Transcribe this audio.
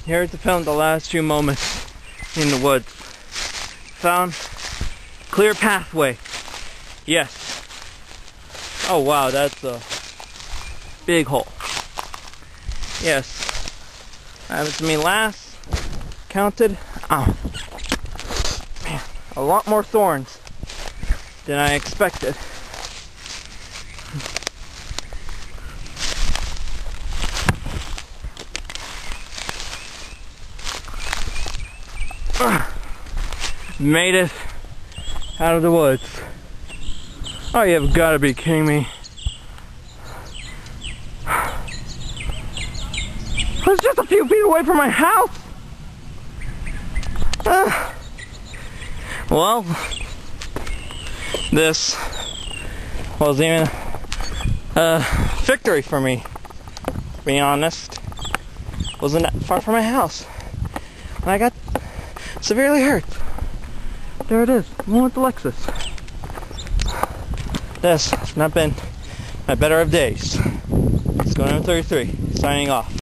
Here to film the last few moments in the woods. Found clear pathway. Yes. Oh wow, that's a big hole. Yes. That happened to me last. Counted. Oh. Man, a lot more thorns than I expected. Made it out of the woods. Oh, you have got to be kidding me. It's just a few feet away from my house. Well, this wasn't even a victory for me, to be honest. Wasn't that far from my house. And I got severely hurt. There it is, one with the Lexus. This has not been my better of days. It's going on 33, signing off.